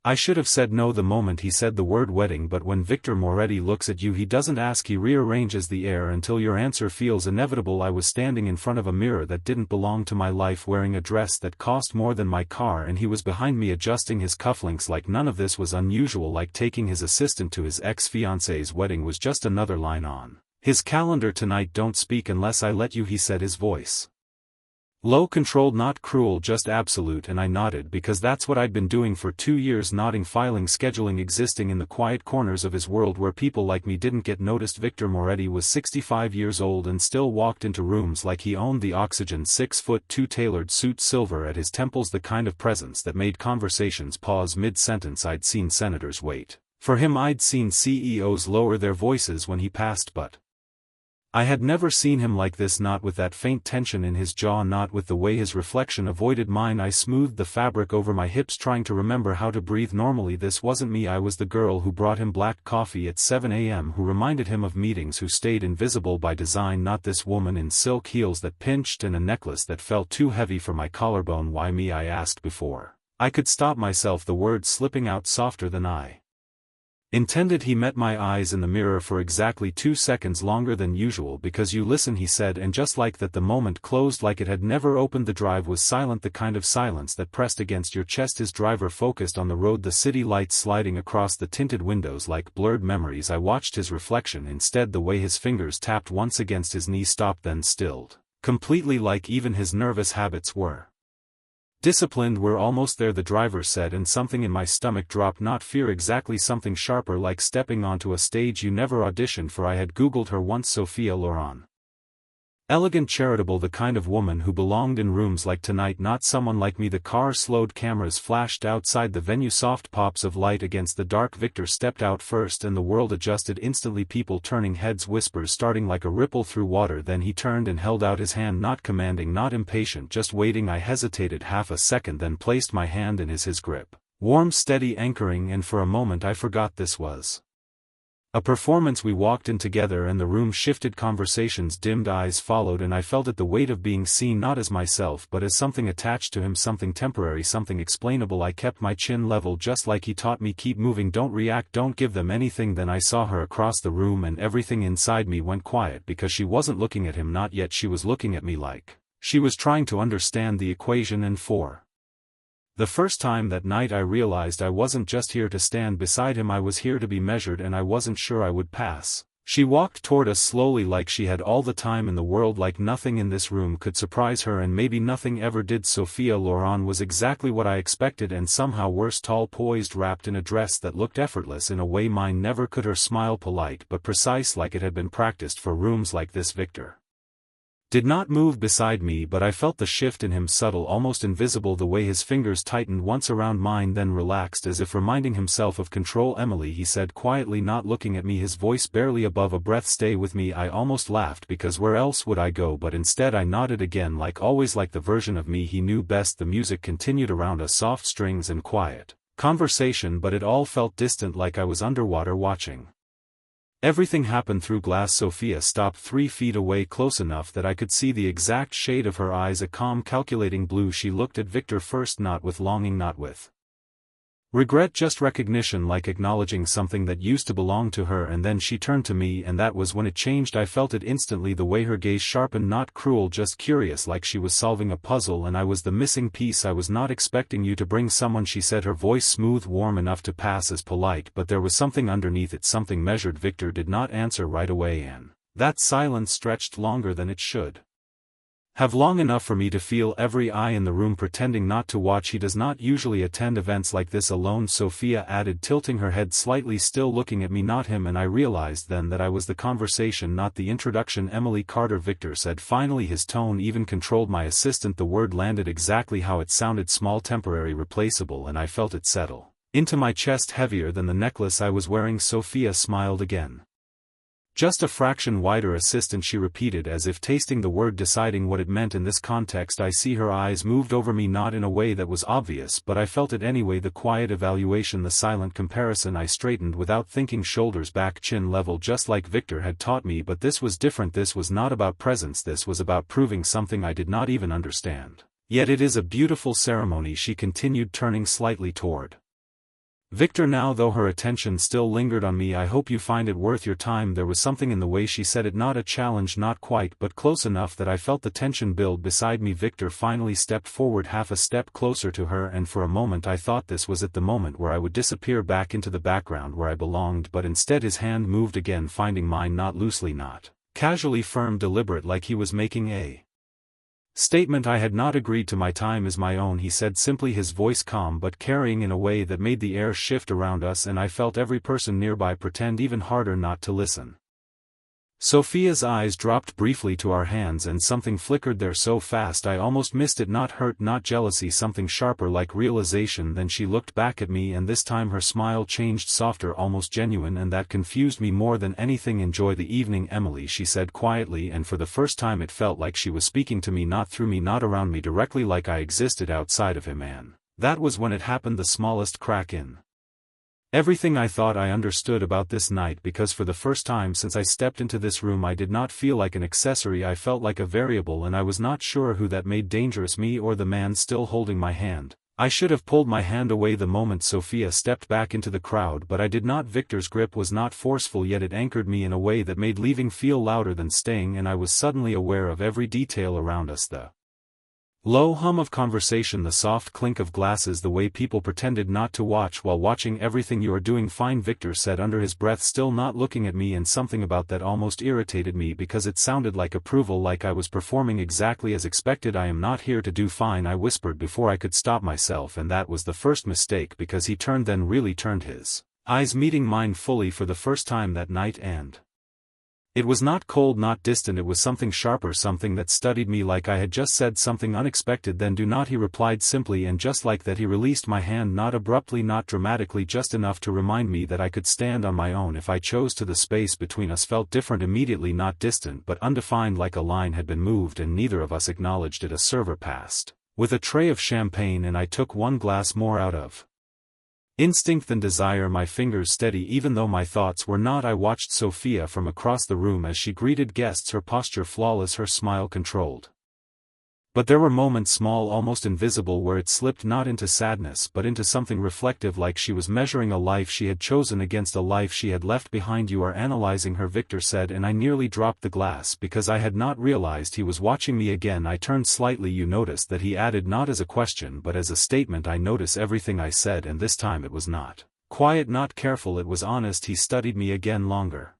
I should have said no the moment he said the word wedding, but when Victor Moretti looks at you he doesn't ask, he rearranges the air until your answer feels inevitable. I was standing in front of a mirror that didn't belong to my life, wearing a dress that cost more than my car, and he was behind me adjusting his cufflinks like none of this was unusual, like taking his assistant to his ex-fiancée's wedding was just another line on his calendar tonight. Don't speak unless I let you, he said, his voice low, controlled, not cruel, just absolute, and I nodded because that's what I'd been doing for 2 years, nodding, filing, scheduling, existing in the quiet corners of his world where people like me didn't get noticed. Victor Moretti was 65 years old and still walked into rooms like he owned the oxygen. 6'2", tailored suit, silver at his temples, the kind of presence that made conversations pause mid-sentence. I'd seen senators wait for him, I'd seen CEOs lower their voices when he passed, but I had never seen him like this, not with that faint tension in his jaw, not with the way his reflection avoided mine. I smoothed the fabric over my hips, trying to remember how to breathe normally. This wasn't me. I was the girl who brought him black coffee at 7 a.m., who reminded him of meetings, who stayed invisible by design, not this woman in silk heels that pinched and a necklace that felt too heavy for my collarbone. Why me? I asked before I could stop myself, the words slipping out softer than I intended. He met my eyes in the mirror for exactly 2 seconds, longer than usual. Because you listen, he said, and just like that the moment closed like it had never opened. The drive was silent, the kind of silence that pressed against your chest. His driver focused on the road, the city lights sliding across the tinted windows like blurred memories. I watched his reflection instead, the way his fingers tapped once against his knee, stopped, then stilled completely, like even his nervous habits were disciplined. We're almost there, the driver said, and something in my stomach dropped. Not fear exactly, something sharper, like stepping onto a stage you never auditioned for. I had googled her once, Sophia Loren. Elegant, charitable, the kind of woman who belonged in rooms like tonight, not someone like me. The car slowed, cameras flashed outside the venue, soft pops of light against the dark. Victor stepped out first and the world adjusted instantly, people turning heads, whispers starting like a ripple through water. Then he turned and held out his hand, not commanding, not impatient, just waiting. I hesitated half a second, then placed my hand in his grip, warm, steady, anchoring, and for a moment I forgot this was a performance. We walked in together and the room shifted, conversations dimmed, eyes followed, and I felt it, the weight of being seen, not as myself but as something attached to him, something temporary, something explainable. I kept my chin level just like he taught me, keep moving, don't react, don't give them anything. Then I saw her across the room and everything inside me went quiet, because she wasn't looking at him, not yet. She was looking at me like she was trying to understand the equation, and for the first time that night I realized I wasn't just here to stand beside him, I was here to be measured, and I wasn't sure I would pass. She walked toward us slowly, like she had all the time in the world, like nothing in this room could surprise her, and maybe nothing ever did. Sophia Loren was exactly what I expected, and somehow worse, tall, poised, wrapped in a dress that looked effortless in a way mine never could. Her smile polite but precise, like it had been practiced for rooms like this. Victor did not move beside me, but I felt the shift in him, subtle, almost invisible, the way his fingers tightened once around mine, then relaxed as if reminding himself of control. Emily, he said quietly, not looking at me, his voice barely above a breath, stay with me. I almost laughed, because where else would I go? But instead I nodded again, like always, like the version of me he knew best. The music continued around us, soft strings and quiet conversation, but it all felt distant, like I was underwater watching everything happened through glass. Sophia stopped 3 feet away, close enough that I could see the exact shade of her eyes, a calm, calculating blue. She looked at Victor first, not with longing, not with regret, just recognition, like acknowledging something that used to belong to her, and then she turned to me, and that was when it changed. I felt it instantly, the way her gaze sharpened, not cruel, just curious, like she was solving a puzzle and I was the missing piece. I was not expecting you to bring someone, she said, her voice smooth, warm enough to pass as polite, but there was something underneath it, something measured. Victor did not answer right away, and that silence stretched longer than it should have, long enough for me to feel every eye in the room pretending not to watch. He does not usually attend events like this alone, Sophia added, tilting her head slightly, still looking at me, not him, and I realized then that I was the conversation, not the introduction. Emily Carter, Victor said finally, his tone even controlled my assistant. The word landed exactly how it sounded, small, temporary, replaceable, and I felt it settle into my chest, heavier than the necklace I was wearing. Sophia smiled again. Just a fraction wider, assistant, she repeated, as if tasting the word, deciding what it meant in this context. I see her eyes moved over me, not in a way that was obvious, but I felt it anyway, the quiet evaluation, the silent comparison. I straightened without thinking, shoulders back, chin level, just like Victor had taught me, but this was different. This was not about presence, this was about proving something I did not even understand. Yet it is a beautiful ceremony, she continued, turning slightly toward Victor, now though her attention still lingered on me, I hope you find it worth your time. There was something in the way she said it, not a challenge, not quite, but close enough that I felt the tension build beside me. Victor finally stepped forward half a step closer to her, and for a moment I thought this was it, the moment where I would disappear back into the background where I belonged, but instead his hand moved again, finding mine, not loosely, not casually, firm, deliberate, like he was making a statement. I had not agreed to. My time is my own, he said simply, his voice calm but carrying in a way that made the air shift around us, and I felt every person nearby pretend even harder not to listen. Sophia's eyes dropped briefly to our hands, and something flickered there so fast I almost missed it. Not hurt, not jealousy, something sharper, like realization. Then she looked back at me, and this time her smile changed, softer, almost genuine, and that confused me more than anything. Enjoy the evening, Emily, she said quietly, and for the first time it felt like she was speaking to me, not through me, not around me, directly, like I existed outside of him. And that was when it happened, the smallest crack in everything I thought I understood about this night, because for the first time since I stepped into this room I did not feel like an accessory, I felt like a variable, and I was not sure who that made dangerous, me or the man still holding my hand. I should have pulled my hand away the moment Sophia stepped back into the crowd, but I did not. Victor's grip was not forceful, yet it anchored me in a way that made leaving feel louder than staying, and I was suddenly aware of every detail around us, the low hum of conversation, the soft clink of glasses, the way people pretended not to watch while watching everything. You are doing fine, Victor said under his breath, still not looking at me, and something about that almost irritated me because it sounded like approval, like I was performing exactly as expected. I am not here to do fine, I whispered before I could stop myself, and that was the first mistake, because he turned, then really turned, his eyes meeting mine fully for the first time that night, and it was not cold, not distant, it was something sharper, something that studied me, like I had just said something unexpected. Then do not, he replied simply, and just like that he released my hand, not abruptly, not dramatically, just enough to remind me that I could stand on my own if I chose to. The space between us felt different immediately, not distant but undefined, like a line had been moved and neither of us acknowledged it. A server passed with a tray of champagne, and I took one glass more out of instinct than desire, my fingers steady even though my thoughts were not. I watched Sophia from across the room as she greeted guests, her posture flawless, her smile controlled. But there were moments, small, almost invisible, where it slipped not into sadness but into something reflective, like she was measuring a life she had chosen against a life she had left behind. You are analyzing her, Victor said, and I nearly dropped the glass because I had not realized he was watching me again. I turned slightly. You noticed that, he added, not as a question but as a statement. I notice everything I said, and this time it was not quiet, not careful, it was honest. He studied me again, longer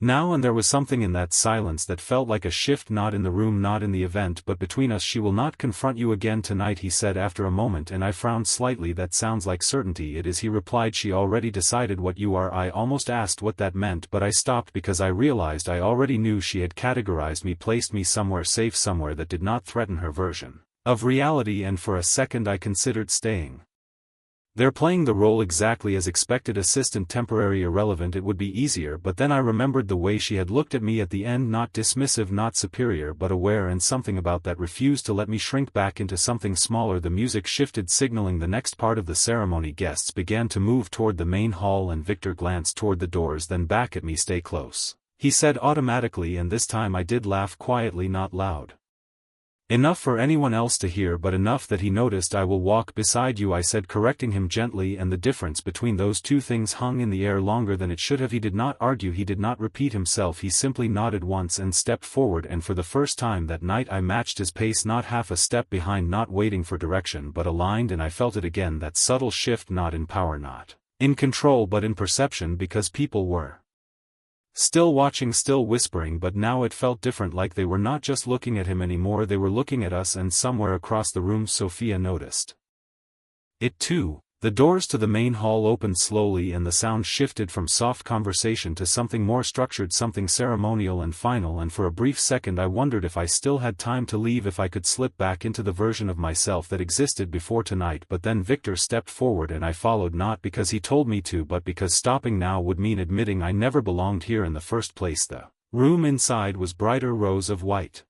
now, and there was something in that silence that felt like a shift, not in the room, not in the event, but between us. She will not confront you again tonight, he said after a moment, and I frowned slightly. That sounds like certainty. It is, he replied. She already decided what you are. I almost asked what that meant, but I stopped because I realized I already knew. She had categorized me, placed me somewhere safe, somewhere that did not threaten her version of reality, and for a second I considered staying there, playing the role exactly as expected, assistant, temporary, irrelevant. It would be easier, but then I remembered the way she had looked at me at the end, not dismissive, not superior, but aware, and something about that refused to let me shrink back into something smaller. The music shifted, signaling the next part of the ceremony. Guests began to move toward the main hall, and Victor glanced toward the doors, then back at me. Stay close, he said automatically, and this time I did laugh quietly, not loud enough for anyone else to hear, but enough that he noticed. I will walk beside you, I said, correcting him gently, and the difference between those two things hung in the air longer than it should have. He did not argue, he did not repeat himself, he simply nodded once and stepped forward, and for the first time that night I matched his pace, not half a step behind, not waiting for direction but aligned, and I felt it again, that subtle shift, not in power, not in control, but in perception, because people were still watching, still whispering, but now it felt different, like they were not just looking at him anymore, they were looking at us, and somewhere across the room Sophia noticed it too. The doors to the main hall opened slowly, and the sound shifted from soft conversation to something more structured, something ceremonial and final, and for a brief second I wondered if I still had time to leave, if I could slip back into the version of myself that existed before tonight. But then Victor stepped forward, and I followed, not because he told me to, but because stopping now would mean admitting I never belonged here in the first place. The room inside was brighter rows of white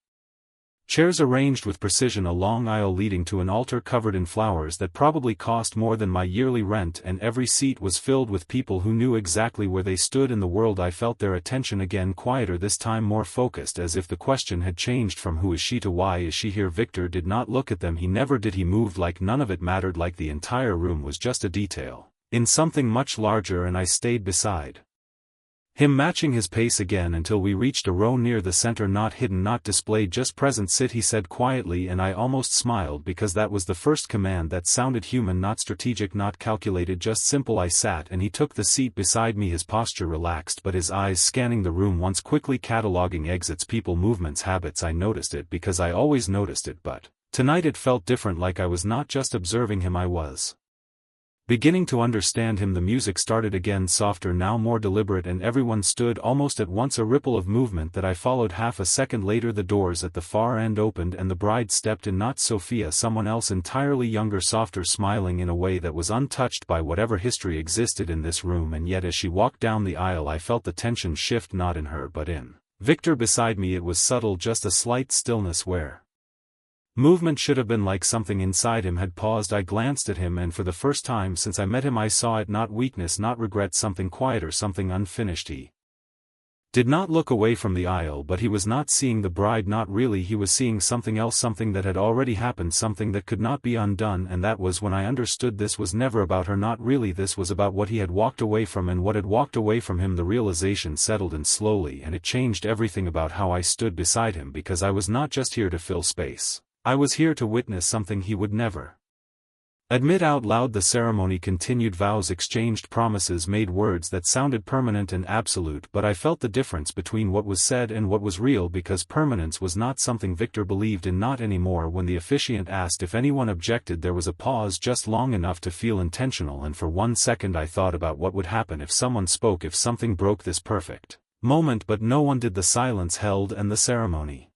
chairs arranged with precision, a long aisle leading to an altar covered in flowers that probably cost more than my yearly rent, and every seat was filled with people who knew exactly where they stood in the world. I felt their attention again, quieter this time, more focused, as if the question had changed from who is she to why is she here. Victor did not look at them, he never did. He moved like none of it mattered, like the entire room was just a detail in something much larger, and I stayed beside him, matching his pace again until we reached a row near the center. Not hidden, not displayed, just present. Sit, he said quietly, and I almost smiled because that was the first command that sounded human, not strategic, not calculated, just simple. I sat and he took the seat beside me, his posture relaxed but his eyes scanning the room once, quickly cataloging exits, people, movements, habits. I noticed it because I always noticed it, but tonight it felt different, like I was not just observing him, I was beginning to understand him. The music started again, softer now, more deliberate, and everyone stood almost at once, a ripple of movement that I followed. Half a second later the doors at the far end opened and the bride stepped in, not Sophia, someone else entirely younger, softer, smiling in a way that was untouched by whatever history existed in this room. And yet as she walked down the aisle I felt the tension shift, not in her but in Victor beside me. It was subtle, just a slight stillness where movement should have been, like something inside him had paused. I glanced at him, and for the first time since I met him I saw it, not weakness, not regret, something quieter, something unfinished. He did not look away from the aisle, but he was not seeing the bride, not really. He was seeing something else, something that had already happened, something that could not be undone. And that was when I understood this was never about her, not really. This was about what he had walked away from and what had walked away from him. The realization settled in slowly, and it changed everything about how I stood beside him, because I was not just here to fill space. I was here to witness something he would never admit out loud. The ceremony continued, vows exchanged, promises made, words that sounded permanent and absolute, but I felt the difference between what was said and what was real, because permanence was not something Victor believed in, not anymore. When the officiant asked if anyone objected there was a pause, just long enough to feel intentional, and for 1 second I thought about what would happen if someone spoke, if something broke this perfect moment, but no one did. The silence held and the ceremony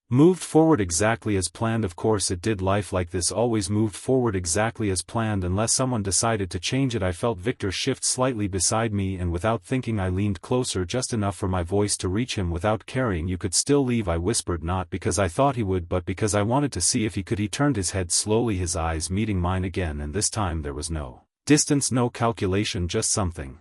moved forward exactly as planned. Of course it did. Life like this always moved forward exactly as planned unless someone decided to change it. I felt Victor shift slightly beside me, and without thinking I leaned closer, just enough for my voice to reach him without carrying. You could still leave, I whispered, not because I thought he would but because I wanted to see if he could. He turned his head slowly, his eyes meeting mine again, and this time there was no distance, no calculation, just something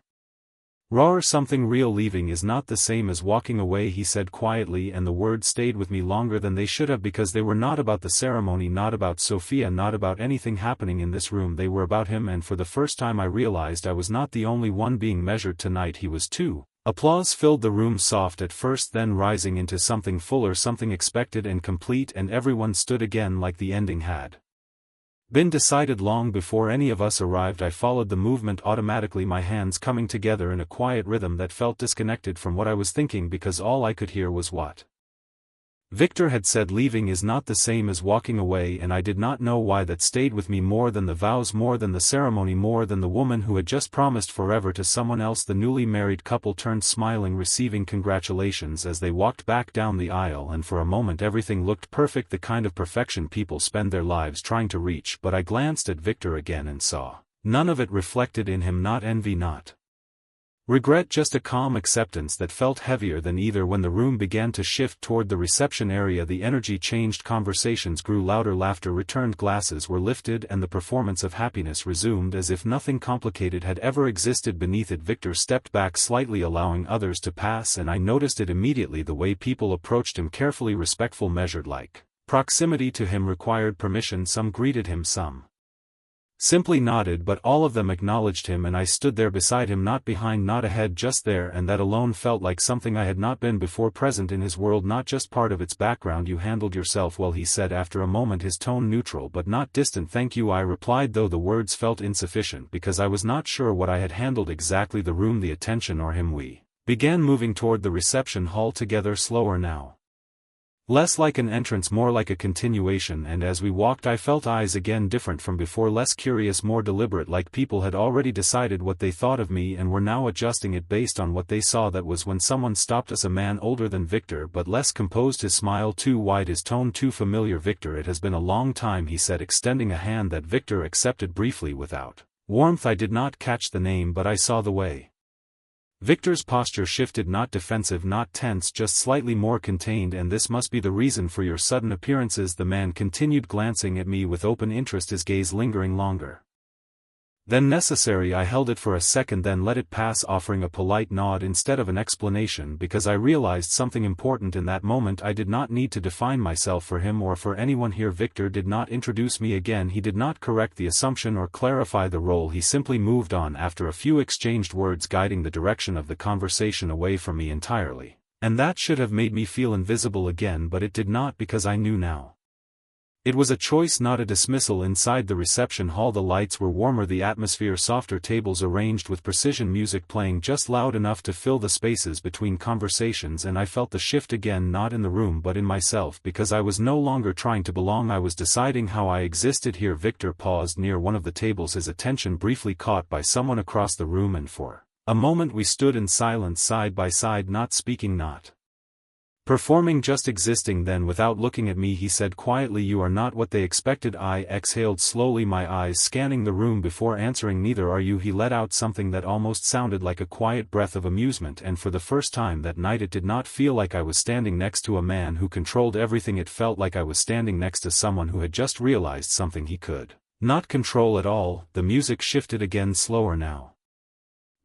raw, something real. Leaving is not the same as walking away, he said quietly, and the words stayed with me longer than they should have, because they were not about the ceremony, not about Sophia, not about anything happening in this room. They were about him, and for the first time I realized I was not the only one being measured tonight. He was too. Applause filled the room, soft at first, then rising into something fuller, something expected and complete, and everyone stood again like the ending had been decided long before any of us arrived. I followed the movement automatically, my hands coming together in a quiet rhythm that felt disconnected from what I was thinking, because all I could hear was what Victor had said. Leaving is not the same as walking away, and I did not know why that stayed with me more than the vows, more than the ceremony, more than the woman who had just promised forever to someone else. The newly married couple turned, smiling, receiving congratulations as they walked back down the aisle, and for a moment everything looked perfect, the kind of perfection people spend their lives trying to reach. But I glanced at Victor again and saw none of it reflected in him, not envy, not regret, just a calm acceptance that felt heavier than either. When the room began to shift toward the reception area, the energy changed, conversations grew louder, laughter returned, glasses were lifted, and the performance of happiness resumed as if nothing complicated had ever existed beneath it. Victor stepped back slightly, allowing others to pass, and I noticed it immediately, the way people approached him, carefully, respectful, measured, like proximity to him required permission. Some greeted him, some simply nodded, but all of them acknowledged him, and I stood there beside him, not behind, not ahead, just there, and that alone felt like something I had not been before, present in his world, not just part of its background. You handled yourself well, he said after a moment, his tone neutral but not distant. Thank you, I replied, though the words felt insufficient because I was not sure what I had handled exactly, the room, the attention, or him. We began moving toward the reception hall together, slower now. Less like an entrance, more like a continuation, and as we walked I felt eyes again, different from before, less curious, more deliberate, like people had already decided what they thought of me and were now adjusting it based on what they saw. That was when someone stopped us, a man older than Victor but less composed, his smile too wide, his tone too familiar. Victor, it has been a long time, he said, extending a hand that Victor accepted briefly without warmth. I did not catch the name, but I saw the way Victor's posture shifted, not defensive, not tense, just slightly more contained. And this must be the reason for your sudden appearances, the man continued, glancing at me with open interest, his gaze lingering longer Then necessary I held it for a second, then let it pass, offering a polite nod instead of an explanation, because I realized something important in that moment. I did not need to define myself for him or for anyone here. Victor did not introduce me again, he did not correct the assumption or clarify the role, he simply moved on after a few exchanged words guiding the direction of the conversation away from me entirely. And that should have made me feel invisible again, but it did not, because I knew now. It was a choice, not a dismissal. Inside the reception hall the lights were warmer, the atmosphere softer, tables arranged with precision, music playing just loud enough to fill the spaces between conversations, and I felt the shift again, not in the room but in myself, because I was no longer trying to belong, I was deciding how I existed here. Victor paused near one of the tables, his attention briefly caught by someone across the room, and for a moment we stood in silence, side by side, not speaking, not performing, just existing. Then without looking at me he said quietly, "You are not what they expected." I exhaled slowly, my eyes scanning the room before answering. "Neither are you." He let out something that almost sounded like a quiet breath of amusement, and for the first time that night it did not feel like I was standing next to a man who controlled everything. It felt like I was standing next to someone who had just realized something he could not control at all. The music shifted again, slower now,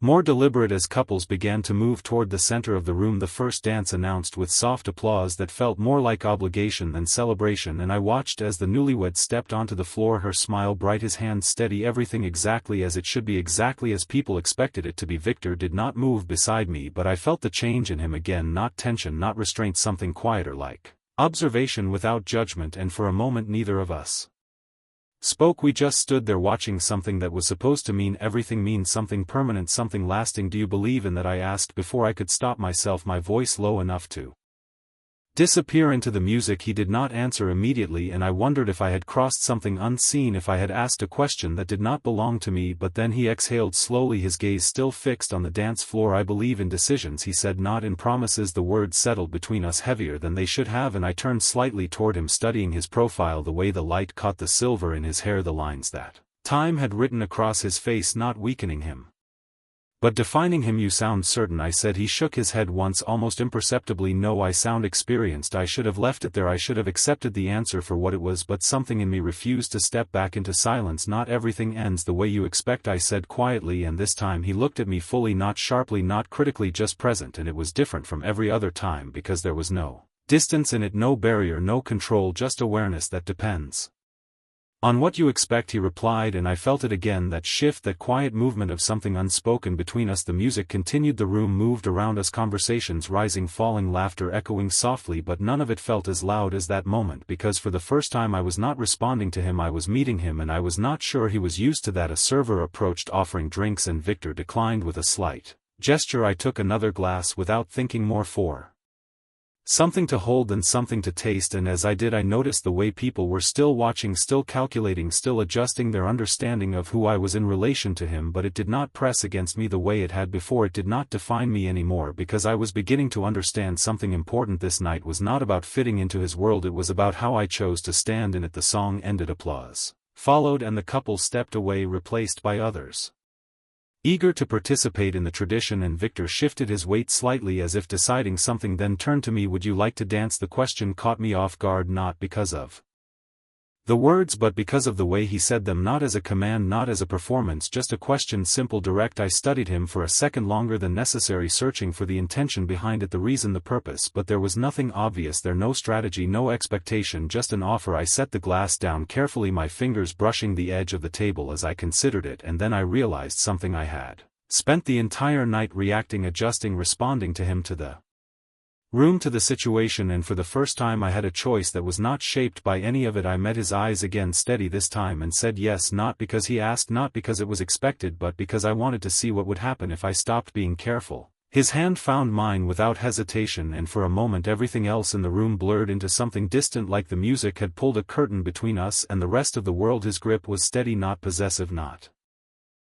more deliberate, as couples began to move toward the center of the room. The first dance announced with soft applause that felt more like obligation than celebration, and I watched as the newlywed stepped onto the floor, her smile bright, his hands steady, everything exactly as it should be, exactly as people expected it to be. Victor did not move beside me, but I felt the change in him again, not tension, not restraint, something quieter, like observation without judgment, and for a moment neither of us spoke. We just stood there watching something that was supposed to mean everything, mean something permanent, something lasting. "Do you believe in that?" I asked before I could stop myself, my voice low enough to disappear into the music. He did not answer immediately, and I wondered if I had crossed something unseen, if I had asked a question that did not belong to me. But then he exhaled slowly, his gaze still fixed on the dance floor. "I believe in decisions," he said, "not in promises." The words settled between us heavier than they should have, and I turned slightly toward him, studying his profile, the way the light caught the silver in his hair, the lines that time had written across his face, not weakening him but defining him. "You sound certain," I said. He shook his head once, almost imperceptibly. "No, I sound experienced." I should have left it there, I should have accepted the answer for what it was, but something in me refused to step back into silence. "Not everything ends the way you expect," I said quietly, and this time he looked at me fully, not sharply, not critically, just present, and it was different from every other time because there was no distance in it, no barrier, no control, just awareness that depends on what you expect, he replied, and I felt it again, that shift, that quiet movement of something unspoken between us. The music continued, the room moved around us, conversations rising, falling, laughter echoing softly, but none of it felt as loud as that moment, because for the first time I was not responding to him, I was meeting him, and I was not sure he was used to that. A server approached offering drinks, and Victor declined with a slight gesture. I took another glass without thinking, more for something to hold than something to taste, and as I did I noticed the way people were still watching, still calculating, still adjusting their understanding of who I was in relation to him, but it did not press against me the way it had before. It did not define me anymore, because I was beginning to understand something important. This night was not about fitting into his world, it was about how I chose to stand in it. The song ended, applause followed, and the couple stepped away, replaced by others eager to participate in the tradition, and Victor shifted his weight slightly as if deciding something, then turned to me. "Would you like to dance?" The question caught me off guard, not because of the words but because of the way he said them, not as a command, not as a performance, just a question, simple, direct. I studied him for a second, longer than necessary, searching for the intention behind it, the reason, the purpose, but there was nothing obvious there, no strategy, no expectation, just an offer. I set the glass down carefully, my fingers brushing the edge of the table as I considered it, and then I realized something. I had spent the entire night reacting, adjusting, responding to him, to the room, to the situation, and for the first time I had a choice that was not shaped by any of it. I met his eyes again, steady this time, and said yes, not because he asked, not because it was expected, but because I wanted to see what would happen if I stopped being careful. His hand found mine without hesitation, and for a moment everything else in the room blurred into something distant, like the music had pulled a curtain between us and the rest of the world. His grip was steady, not possessive, not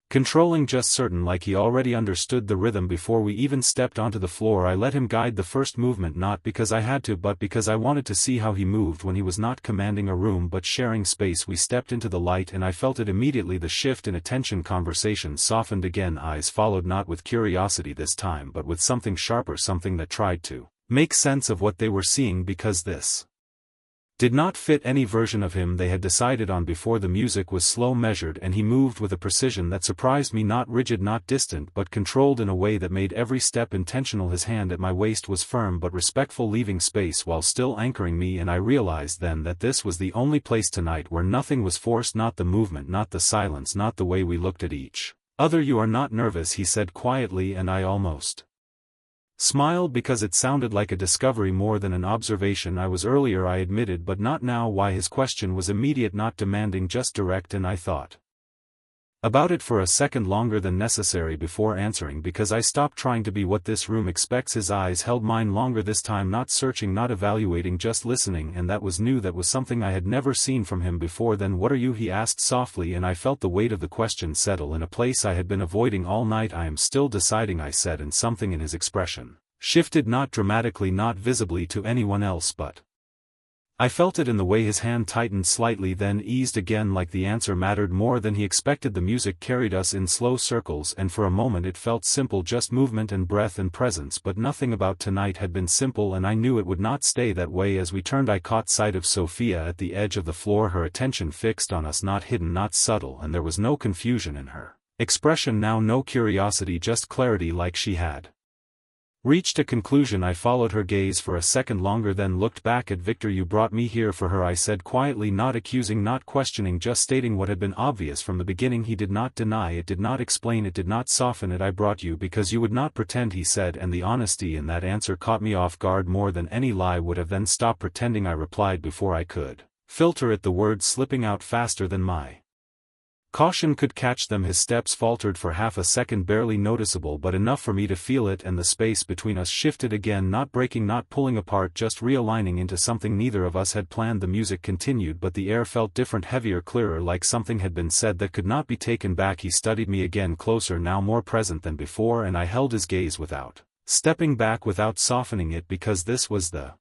controlling, just certain, like he already understood the rhythm before we even stepped onto the floor. I let him guide the first movement, not because I had to, but because I wanted to see how he moved when he was not commanding a room but sharing space. We stepped into the light, and I felt it immediately, the shift in attention. Conversation softened again, eyes followed, not with curiosity this time but with something sharper, something that tried to make sense of what they were seeing, because this did not fit any version of him they had decided on before. The music was slow, measured, and he moved with a precision that surprised me, not rigid, not distant, but controlled in a way that made every step intentional. His hand at my waist was firm but respectful, leaving space while still anchoring me, and I realized then that this was the only place tonight where nothing was forced, not the movement, not the silence, not the way we looked at each other. "You are not nervous," he said quietly, and I almost smiled because it sounded like a discovery more than an observation. I was earlier, I admitted, but not now. Why? His question was immediate, not demanding, just direct, and I thought about it for a second, longer than necessary, before answering, because I stopped trying to be what this room expects. His eyes held mine longer this time, not searching, not evaluating, just listening, and that was new. That was something I had never seen from him before. "Then what are you?" he asked softly, and I felt the weight of the question settle in a place I had been avoiding all night. "I am still deciding," I said, and something in his expression shifted, not dramatically, not visibly to anyone else, but I felt it in the way his hand tightened slightly, then eased again, like the answer mattered more than he expected. The music carried us in slow circles, and for a moment it felt simple, just movement and breath and presence, but nothing about tonight had been simple, and I knew it would not stay that way. As we turned, I caught sight of Sophia at the edge of the floor, her attention fixed on us, not hidden, not subtle, and there was no confusion in her expression now, no curiosity, just clarity, like she had reached a conclusion. I followed her gaze for a second longer, then looked back at Victor. "You brought me here for her," I said quietly, not accusing, not questioning, just stating what had been obvious from the beginning. He did not deny it, did not explain it, did not soften it. "I brought you because you would not pretend," he said, and the honesty in that answer caught me off guard more than any lie would have. "Then stop pretending," I replied before I could filter it, the words slipping out faster than my caution could catch them. His steps faltered for half a second, barely noticeable but enough for me to feel it, and the space between us shifted again, not breaking, not pulling apart, just realigning into something neither of us had planned. The music continued, but the air felt different, heavier, clearer, like something had been said that could not be taken back. He studied me again, closer now, more present than before, and I held his gaze without stepping back, without softening it, because this was the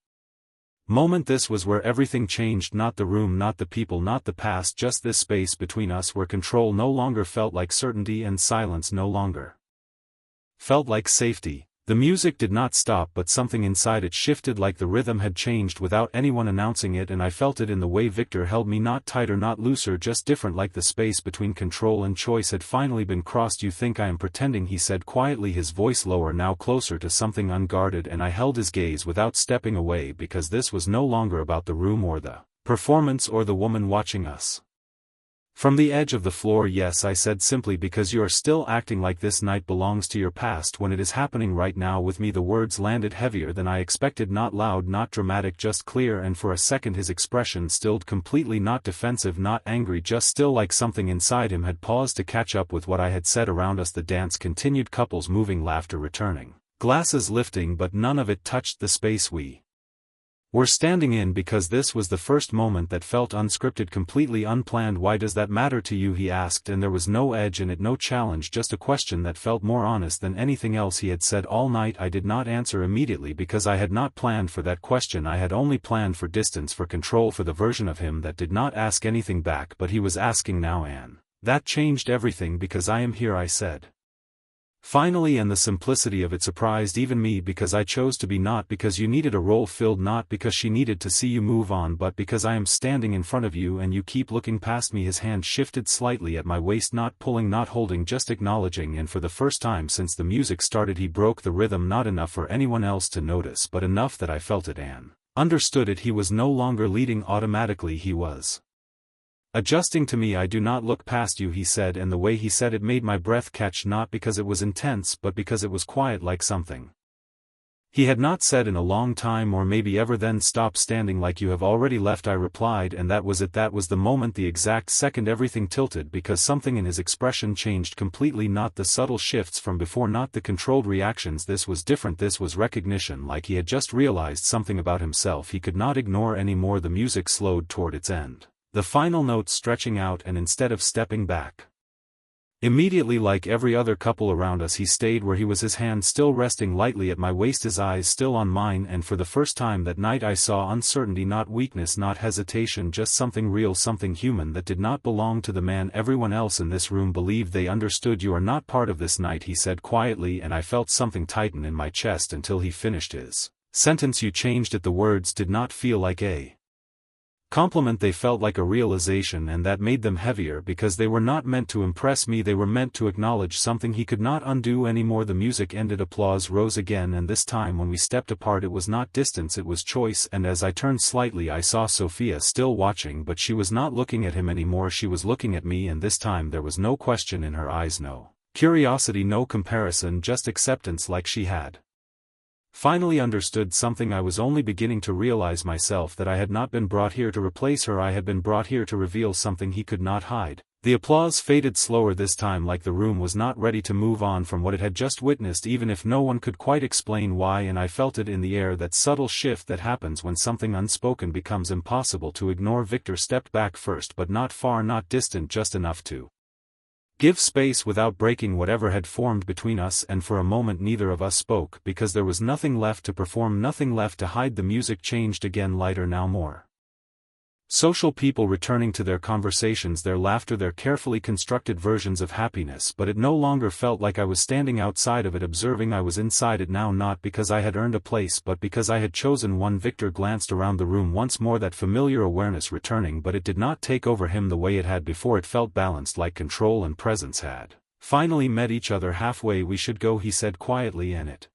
moment. This was where everything changed, not the room, not the people, not the past, just this space between us, where control no longer felt like certainty and silence no longer felt like safety. The music did not stop, but something inside it shifted, like the rhythm had changed without anyone announcing it, and I felt it in the way Victor held me, not tighter, not looser, just different, like the space between control and choice had finally been crossed. "You think I am pretending?" he said quietly, his voice lower, now closer to something unguarded, and I held his gaze without stepping away, because this was no longer about the room or the performance or the woman watching us from the edge of the floor. "Yes," I said simply, "because you are still acting like this night belongs to your past when it is happening right now with me." The words landed heavier than I expected, not loud, not dramatic, just clear, and for a second his expression stilled completely, not defensive, not angry, just still, like something inside him had paused to catch up with what I had said. Around us the dance continued, couples moving, laughter returning, glasses lifting, but none of it touched the space we were standing in, because this was the first moment that felt unscripted, completely unplanned. "Why does that matter to you?" he asked, and there was no edge in it, no challenge, just a question that felt more honest than anything else he had said all night. I did not answer immediately, because I had not planned for that question. I had only planned for distance, for control, for the version of him that did not ask anything back, but he was asking now, and that changed everything. "Because I am here," I said finally, and the simplicity of it surprised even me, "because I chose to be, not because you needed a role filled, not because she needed to see you move on, but because I am standing in front of you and you keep looking past me." His hand shifted slightly at my waist, not pulling, not holding, just acknowledging, and for the first time since the music started he broke the rhythm, not enough for anyone else to notice, but enough that I felt it and understood it. He was no longer leading automatically, he was adjusting to me. "I do not look past you," he said, and the way he said it made my breath catch, not because it was intense but because it was quiet, like something he had not said in a long time, or maybe ever. "Then stop standing like you have already left," I replied, and that was it. That was the moment, the exact second everything tilted, because something in his expression changed completely, not the subtle shifts from before, not the controlled reactions. This was different, this was recognition, like he had just realized something about himself he could not ignore anymore. The music slowed toward its end, the final notes stretching out, and instead of stepping back immediately like every other couple around us, he stayed where he was, his hand still resting lightly at my waist, his eyes still on mine, and for the first time that night I saw uncertainty, not weakness, not hesitation, just something real, something human that did not belong to the man everyone else in this room believed they understood. "You are not part of this night," he said quietly, and I felt something tighten in my chest until he finished his sentence. "You changed it." The words did not feel like a compliment they felt like a realization, and that made them heavier because they were not meant to impress me, they were meant to acknowledge something he could not undo anymore. The music ended, applause rose again, and this time when we stepped apart it was not distance, it was choice, and as I turned slightly I saw Sophia still watching, but she was not looking at him anymore, she was looking at me, and this time there was no question in her eyes, no curiosity, no comparison, just acceptance, like she had finally understood something. I was only beginning to realize myself that I had not been brought here to replace her, I had been brought here to reveal something he could not hide. The applause faded slower this time, like the room was not ready to move on from what it had just witnessed, even if no one could quite explain why, and I felt it in the air, that subtle shift that happens when something unspoken becomes impossible to ignore. Victor stepped back first, but not far, not distant, just enough to give space without breaking whatever had formed between us, and for a moment neither of us spoke, because there was nothing left to perform, nothing left to hide. The music changed again, lighter now, more social, people returning to their conversations, their laughter, their carefully constructed versions of happiness, but it no longer felt like I was standing outside of it observing, I was inside it now, not because I had earned a place but because I had chosen one. Victor glanced around the room once more, that familiar awareness returning, but it did not take over him the way it had before. It felt balanced, like control and presence had finally met each other halfway. We should go, he said quietly, and it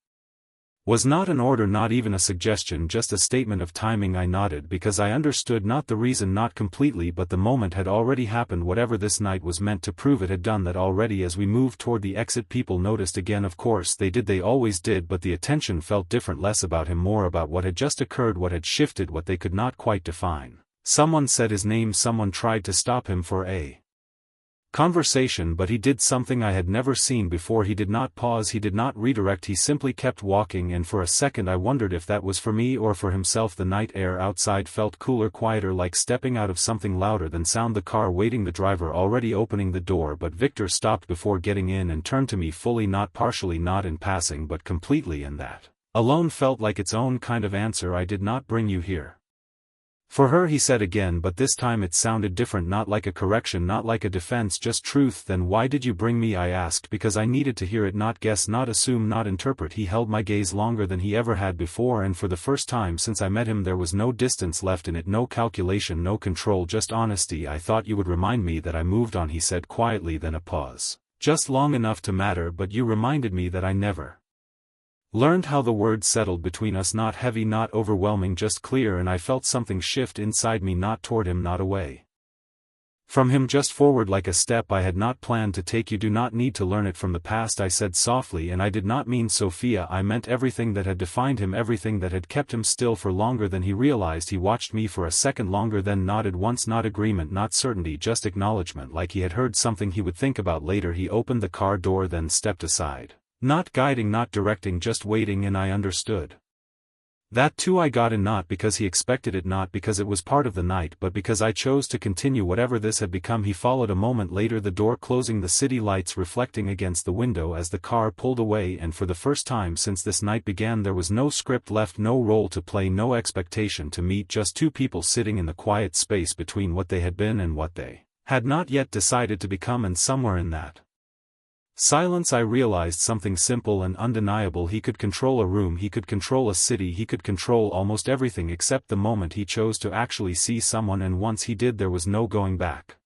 was not an order, not even a suggestion, just a statement of timing. I nodded because I understood, not the reason, not completely, but the moment had already happened. Whatever this night was meant to prove, it had done that already. As we moved toward the exit, people noticed again, of course they did, they always did, but the attention felt different, less about him, more about what had just occurred, what had shifted, what they could not quite define. Someone said his name, someone tried to stop him for a conversation, but he did something I had never seen before. He did not pause, he did not redirect, he simply kept walking, and for a second I wondered if that was for me or for himself. The night air outside felt cooler, quieter, like stepping out of something louder than sound. The car waiting, the driver already opening the door, but Victor stopped before getting in and turned to me fully, not partially, not in passing, but completely, and that alone felt like its own kind of answer. I did not bring you here for her, he said again, but this time it sounded different, not like a correction, not like a defense, just truth. Then why did you bring me? I asked, because I needed to hear it, not guess, not assume, not interpret. He held my gaze longer than he ever had before, and for the first time since I met him there was no distance left in it, no calculation, no control, just honesty. I thought you would remind me that I moved on, he said quietly, then a pause. Just long enough to matter, but you reminded me that I never learned how. The words settled between us, not heavy, not overwhelming, just clear, and I felt something shift inside me, not toward him, not away from him, just forward, like a step I had not planned to take. You do not need to learn it from the past, I said softly, and I did not mean Sophia, I meant everything that had defined him, everything that had kept him still for longer than he realized. He watched me for a second longer, then nodded once, not agreement, not certainty, just acknowledgement, like he had heard something he would think about later. He opened the car door, then stepped aside. Not guiding, not directing, just waiting, and I understood that too. I got in, not because he expected it, not because it was part of the night, but because I chose to continue whatever this had become. He followed a moment later, the door closing, the city lights reflecting against the window as the car pulled away, and for the first time since this night began there was no script left, no role to play, no expectation to meet, just two people sitting in the quiet space between what they had been and what they had not yet decided to become. And somewhere in that silence I realized something simple and undeniable. He could control a room, he could control a city, he could control almost everything except the moment he chose to actually see someone, and once he did there was no going back.